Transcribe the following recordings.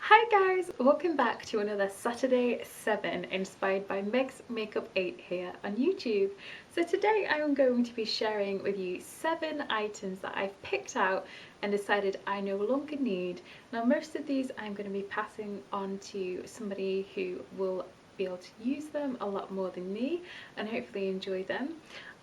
Hi guys, welcome back to another Saturday 7 inspired by Meg's Makeup 8 here on YouTube. So today I'm going to be sharing with you 7 items that I've picked out and decided I no longer need. Now most of these I'm going to be passing on to somebody who will be able to use them a lot more than me and hopefully enjoy them.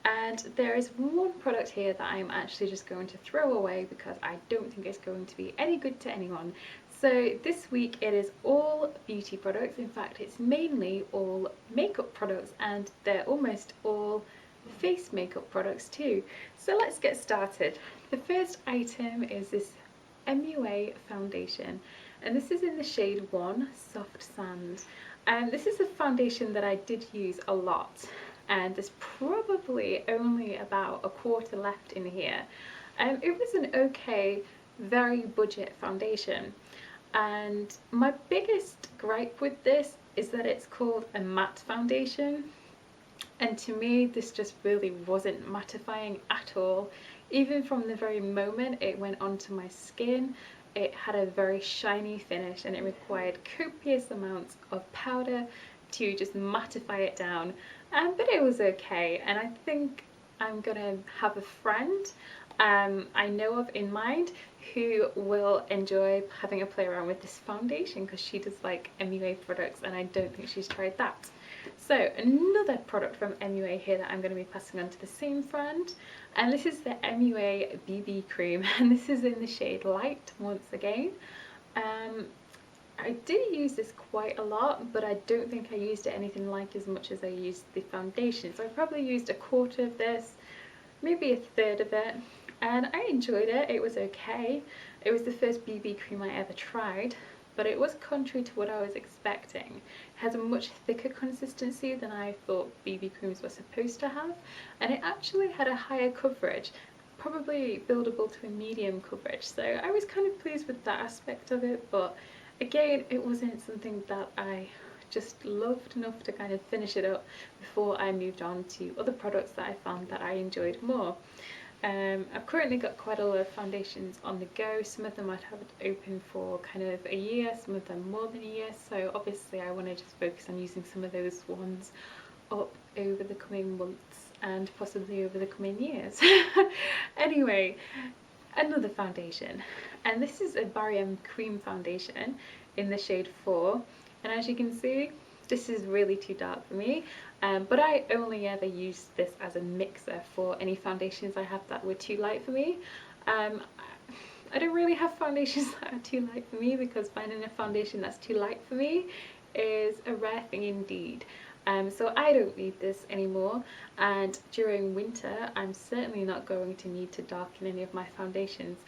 And there is one product here that I'm actually just going to throw away because I don't think it's going to be any good to anyone. So this week it is all beauty products. In fact, it's mainly all makeup products and they're almost all face makeup products too. So let's get started. The first item is this MUA foundation, and this is in the shade 1 Soft Sand. And this is a foundation that I did use a lot, and there's probably only about a quarter left in here. It was an okay, very budget foundation. And my biggest gripe with this is that it's called a matte foundation, and to me this just really wasn't mattifying at all. Even from the very moment it went onto my skin, it had a very shiny finish and it required copious amounts of powder to just mattify it down, but it was okay. And I think I'm gonna have a friend I know of in mind who will enjoy having a play around with this foundation because she does like MUA products and I don't think she's tried that. So another product from MUA here that I'm going to be passing on to the same friend, and this is the MUA BB Cream, and this is in the shade Light once again. I did use this quite a lot, but I don't think I used it anything like as much as I used the foundation. So I probably used a quarter of this, maybe a third of it, and I enjoyed it. It was okay. It was the first BB cream I ever tried, but it was contrary to what I was expecting. It has a much thicker consistency than I thought BB creams were supposed to have, and it actually had a higher coverage, probably buildable to a medium coverage, so I was kind of pleased with that aspect of it. But again, it wasn't something that I just loved enough to kind of finish it up before I moved on to other products that I found that I enjoyed more. I've currently got quite a lot of foundations on the go. Some of them I'd have open for kind of a year, some of them more than a year, so obviously I want to just focus on using some of those ones up over the coming months and possibly over the coming years. Anyway, another foundation, and this is a Balm cream foundation in the shade 4, and as you can see, this is really too dark for me, but I only ever use this as a mixer for any foundations I have that were too light for me. I don't really have foundations that are too light for me because finding a foundation that's too light for me is a rare thing indeed. So I don't need this anymore, and during winter I'm certainly not going to need to darken any of my foundations.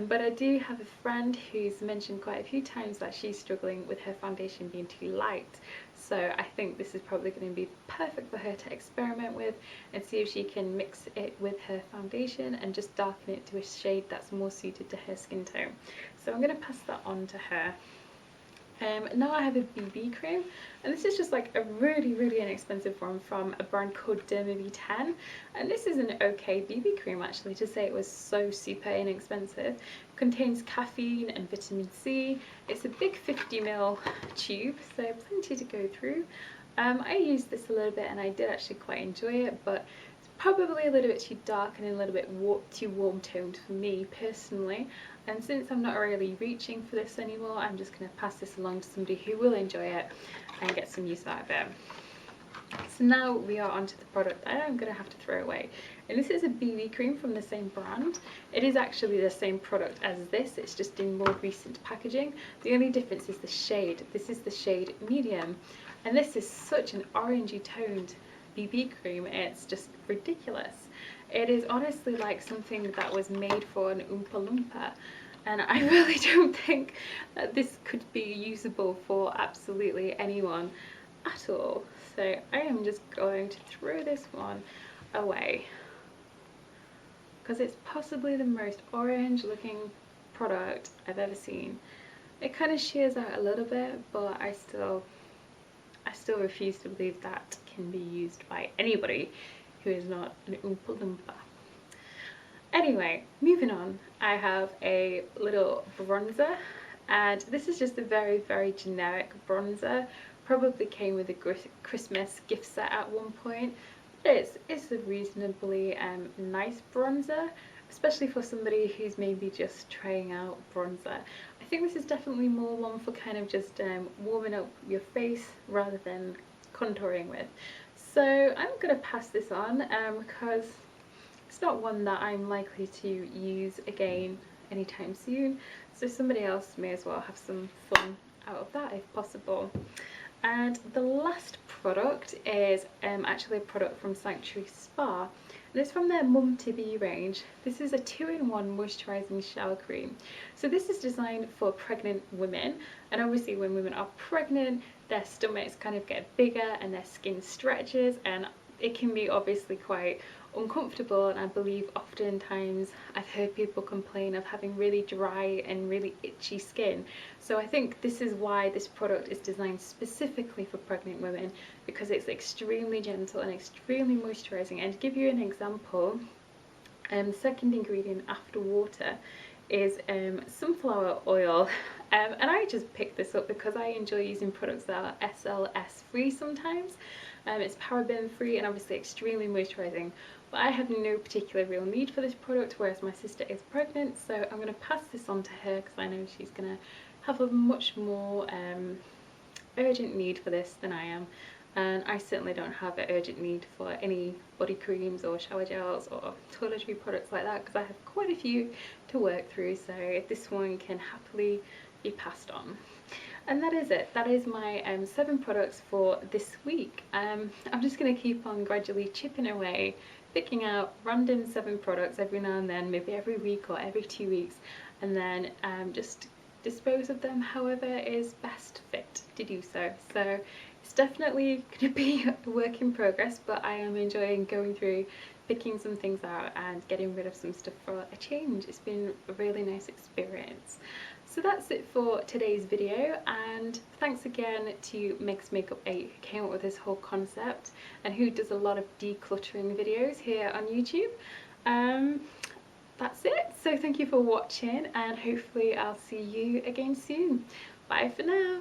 But I do have a friend who's mentioned quite a few times that she's struggling with her foundation being too light, so I think this is probably going to be perfect for her to experiment with and see if she can mix it with her foundation and just darken it to a shade that's more suited to her skin tone. So I'm going to pass that on to her. Now I have a BB cream, and this is just like a really inexpensive one from a brand called Derma V10, and this is an okay BB cream actually, to say it was so super inexpensive. It contains caffeine and vitamin C. It's a big 50ml tube, so plenty to go through. I used this a little bit and I did actually quite enjoy it, but it's probably a little bit too dark and a little bit too warm toned for me personally. And since I'm not really reaching for this anymore, I'm just going to pass this along to somebody who will enjoy it and get some use out of it. So now we are onto the product that I'm going to have to throw away. And this is a BB cream from the same brand. It is actually the same product as this, it's just in more recent packaging. The only difference is the shade. This is the shade medium, and this is such an orangey toned BB cream, it's just ridiculous. It is honestly like something that was made for an Oompa Loompa, and I really don't think that this could be usable for absolutely anyone at all. So I am just going to throw this one away because it's possibly the most orange looking product I've ever seen. It kind of shears out a little bit, but I still refuse to believe that can be used by anybody who is not an Oompa Loompa. Anyway, moving on, I have a little bronzer, and this is just a very, very generic bronzer. Probably came with a Christmas gift set at one point. It's a reasonably nice bronzer, especially for somebody who's maybe just trying out bronzer. I think this is definitely more one for kind of just warming up your face rather than contouring with. So I'm going to pass this on because it's not one that I'm likely to use again anytime soon, so somebody else may as well have some fun out of that if possible. And the last product is actually a product from Sanctuary Spa, and it's from their Mum to Be range. This is a 2-in-1 moisturising shower cream. So this is designed for pregnant women, and obviously when women are pregnant, their stomachs kind of get bigger and their skin stretches, and it can be obviously quite uncomfortable, and I believe oftentimes I've heard people complain of having really dry and really itchy skin. So I think this is why this product is designed specifically for pregnant women, because it's extremely gentle and extremely moisturising. And to give you an example, the second ingredient after water is sunflower oil, and I just picked this up because I enjoy using products that are SLS free sometimes. It's paraben free and obviously extremely moisturising, but I have no particular real need for this product, whereas my sister is pregnant, so I'm going to pass this on to her because I know she's going to have a much more urgent need for this than I am. And I certainly don't have an urgent need for any body creams or shower gels or toiletry products like that, because I have quite a few to work through, so this one can happily be passed on. And that is it. That is my 7 products for this week. I'm just going to keep on gradually chipping away, picking out random 7 products every now and then, maybe every week or every 2 weeks, and then just dispose of them however is best fit to do so. So it's definitely going to be a work in progress, but I am enjoying going through, picking some things out and getting rid of some stuff for a change. It's been a really nice experience. So that's it for today's video, and thanks again to Meg's Makeup 8 who came up with this whole concept and who does a lot of decluttering videos here on YouTube. That's it. So thank you for watching, and hopefully I'll see you again soon. Bye for now.